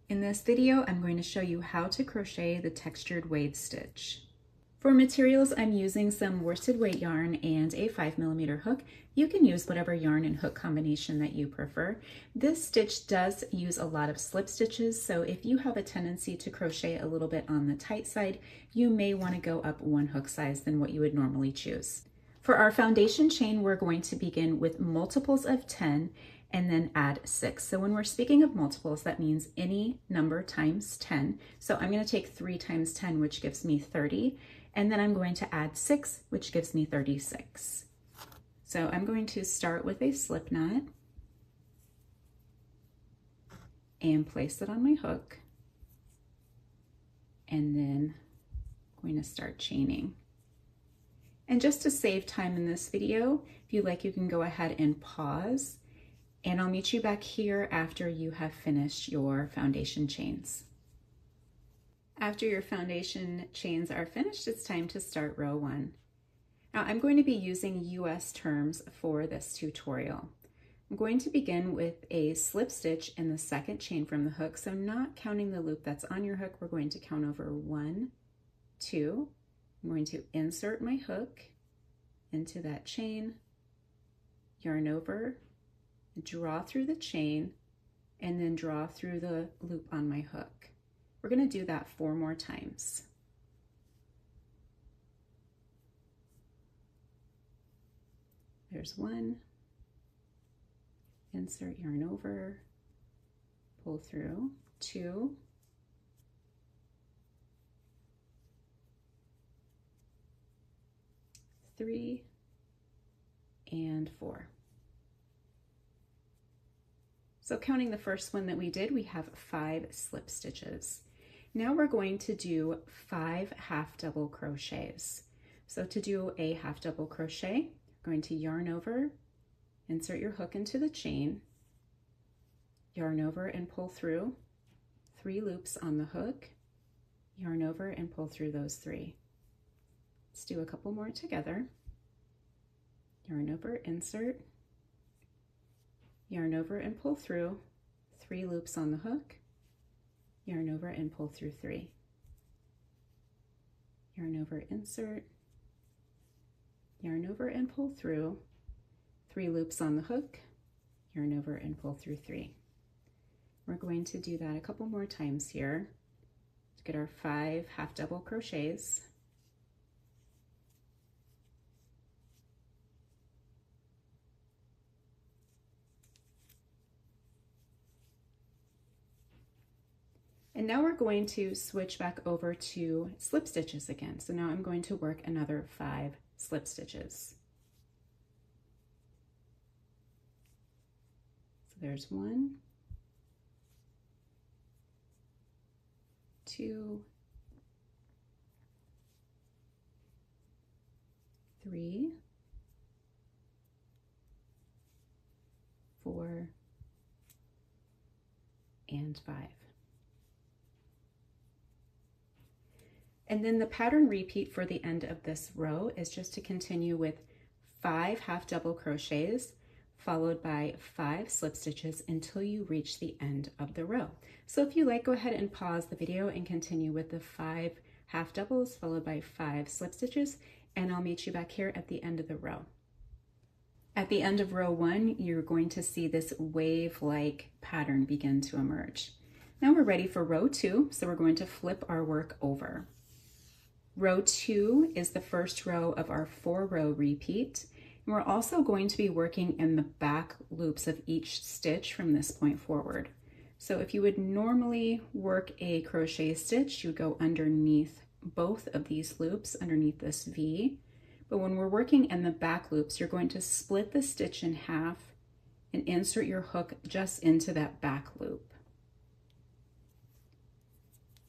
In this video, I'm going to show you how to crochet the textured wave stitch. For materials, I'm using some worsted weight yarn and a 5mm hook. You can use whatever yarn and hook combination that you prefer. This stitch does use a lot of slip stitches, so if you have a tendency to crochet a little bit on the tight side, you may want to go up one hook size than what you would normally choose. For our foundation chain, we're going to begin with multiples of 10 and then add 6. So when we're speaking of multiples, that means any number times 10. So I'm going to take 3 times 10, which gives me 30. And then I'm going to add 6, which gives me 36. So I'm going to start with a slip knot and place it on my hook. And then I'm going to start chaining. And just to save time in this video, if you like, you can go ahead and pause, and I'll meet you back here after you have finished your foundation chains. After your foundation chains are finished, it's time to start row 1. Now I'm going to be using US terms for this tutorial. I'm going to begin with a slip stitch in the second chain from the hook, so not counting the loop that's on your hook, we're going to count over 1, 2, I'm going to insert my hook into that chain, yarn over, draw through the chain, and then draw through the loop on my hook. We're going to do that 4 more times. There's 1, insert yarn over, pull through, 2, 3, and 4. So counting the first one that we did, we have 5 slip stitches. Now we're going to do 5 half double crochets. So to do a half double crochet, you're going to yarn over, insert your hook into the chain, yarn over and pull through 3 loops on the hook, yarn over and pull through those 3. Let's do a couple more together. Yarn over, insert, yarn over and pull through 3 loops on the hook, yarn over and pull through 3. Yarn over, insert, yarn over and pull through 3 loops on the hook, yarn over and pull through 3. We're going to do that a couple more times here to get our 5 half double crochets. And now we're going to switch back over to slip stitches again. So now I'm going to work another 5 slip stitches. So there's 1, 2, 3, 4, and 5. And then the pattern repeat for the end of this row is just to continue with 5 half double crochets followed by 5 slip stitches until you reach the end of the row. So if you like, go ahead and pause the video and continue with the 5 half doubles followed by 5 slip stitches, and I'll meet you back here at the end of the row. At the end of row 1, you're going to see this wave-like pattern begin to emerge. Now we're ready for row 2, so we're going to flip our work over. Row 2 is the first row of our 4-row repeat, and we're also going to be working in the back loops of each stitch from this point forward. So if you would normally work a crochet stitch, you would go underneath both of these loops, underneath this V. But when we're working in the back loops, you're going to split the stitch in half and insert your hook just into that back loop.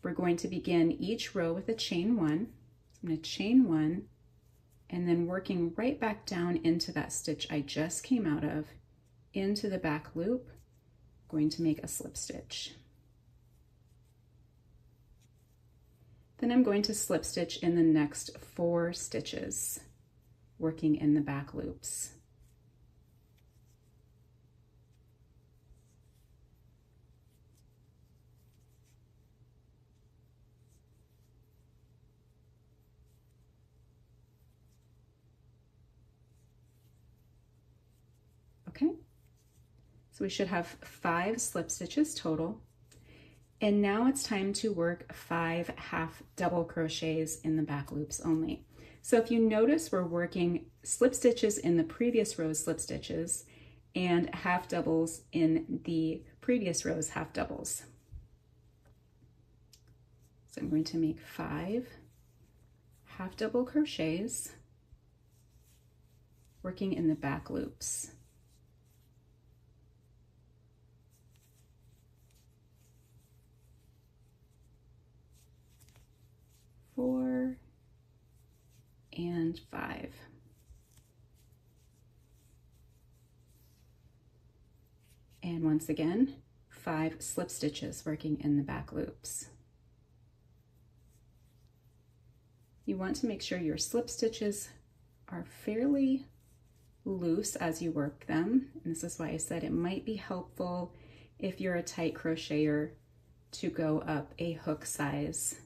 We're going to begin each row with a chain 1. I'm going to chain 1 and then working right back down into that stitch I just came out of, into the back loop, I'm going to make a slip stitch. Then I'm going to slip stitch in the next 4 stitches, working in the back loops. Okay, so we should have 5 slip stitches total. And now it's time to work 5 half double crochets in the back loops only. So if you notice, we're working slip stitches in the previous row's slip stitches and half doubles in the previous row's half doubles. So I'm going to make 5 half double crochets working in the back loops. Four and 5. And once again, 5 slip stitches working in the back loops. You want to make sure your slip stitches are fairly loose as you work them. And this is why I said it might be helpful if you're a tight crocheter to go up a hook size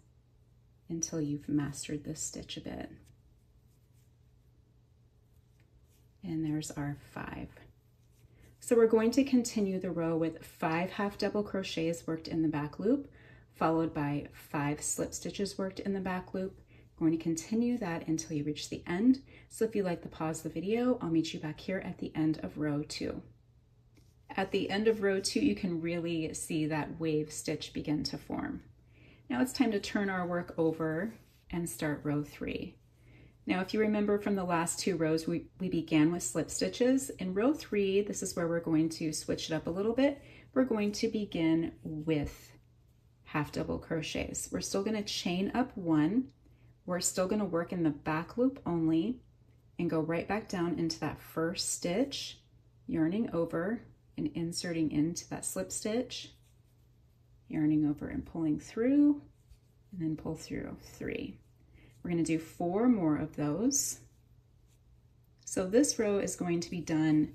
until you've mastered this stitch a bit. And there's our 5. So we're going to continue the row with 5 half double crochets worked in the back loop, followed by 5 slip stitches worked in the back loop. We're going to continue that until you reach the end. So if you'd like to pause the video, I'll meet you back here at the end of row 2. At the end of row 2, you can really see that wave stitch begin to form. Now it's time to turn our work over and start row 3. Now, if you remember from the last 2 rows, we began with slip stitches. In row 3, this is where we're going to switch it up a little bit. We're going to begin with half double crochets. We're still going to chain up 1. We're still going to work in the back loop only and go right back down into that first stitch, yarning over and inserting into that slip stitch, yarning over and pulling through, and then pull through 3. We're going to do 4 more of those. So this row is going to be done,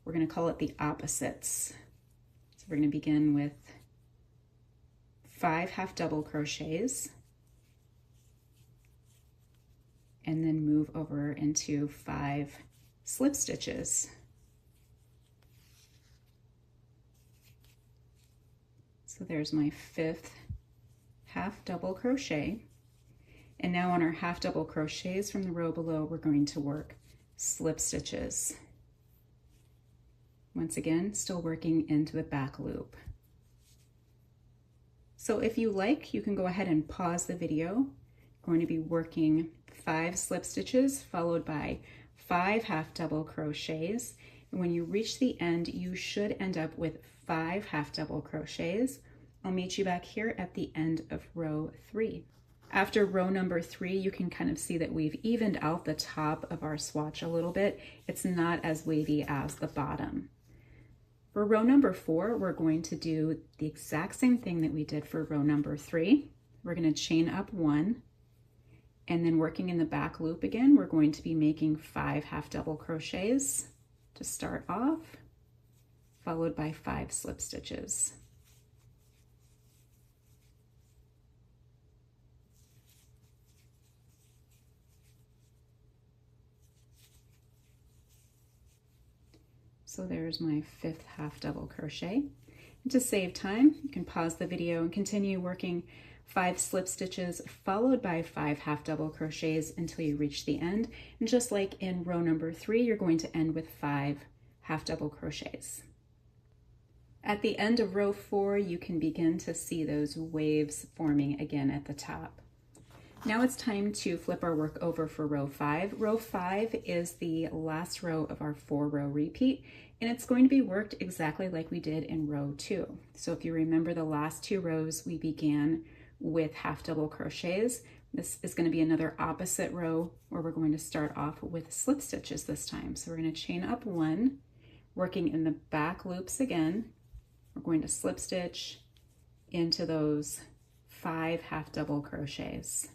we're going to call it the opposites. So we're going to begin with 5 half double crochets and then move over into 5 slip stitches. So there's my 5th half double crochet. And now on our half double crochets from the row below, we're going to work slip stitches. Once again, still working into the back loop. So if you like, you can go ahead and pause the video. I'm going to be working 5 slip stitches followed by 5 half double crochets. And when you reach the end, you should end up with 5 half double crochets. I'll meet you back here at the end of row 3. After row number 3, you can kind of see that we've evened out the top of our swatch a little bit. It's not as wavy as the bottom. For row number 4, we're going to do the exact same thing that we did for row number 3. We're going to chain up 1, and then working in the back loop again, we're going to be making 5 half double crochets to start off, followed by 5 slip stitches. So there's my 5th half double crochet. And to save time, you can pause the video and continue working 5 slip stitches followed by 5 half double crochets until you reach the end. And just like in row number 3, you're going to end with 5 half double crochets. At the end of row 4, you can begin to see those waves forming again at the top. Now it's time to flip our work over for row 5. Row 5 is the last row of our 4-row repeat, and it's going to be worked exactly like we did in row 2. So if you remember the last 2 rows, we began with half double crochets. This is going to be another opposite row where we're going to start off with slip stitches this time. So we're going to chain up 1, working in the back loops again. We're going to slip stitch into those 5 half double crochets.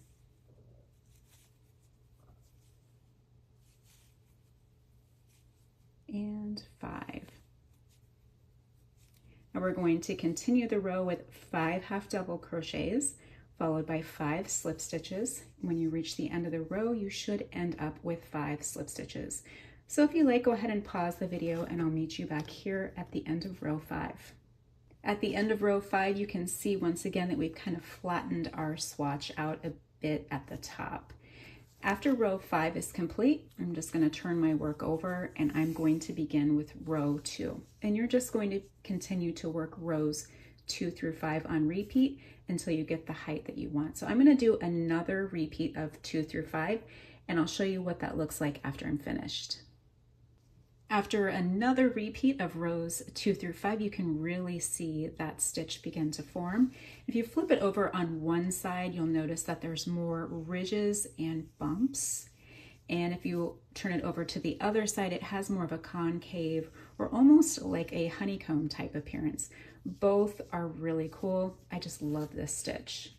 And 5. Now we're going to continue the row with 5 half double crochets followed by 5 slip stitches. When you reach the end of the row, you should end up with 5 slip stitches. So if you like, go ahead and pause the video and I'll meet you back here at the end of row 5. At the end of row 5, you can see once again that we've kind of flattened our swatch out a bit at the top. After row 5 is complete, I'm just going to turn my work over and I'm going to begin with row 2. And you're just going to continue to work rows 2 through 5 on repeat until you get the height that you want. So I'm going to do another repeat of 2 through 5 and I'll show you what that looks like after I'm finished. After another repeat of rows 2 through 5, you can really see that stitch begin to form. If you flip it over on one side, you'll notice that there's more ridges and bumps. And if you turn it over to the other side, it has more of a concave or almost like a honeycomb type appearance. Both are really cool. I just love this stitch.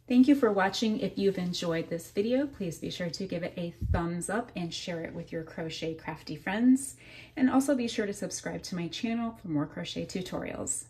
Thank you for watching. If you've enjoyed this video, please be sure to give it a thumbs up and share it with your crochet crafty friends. And also be sure to subscribe to my channel for more crochet tutorials.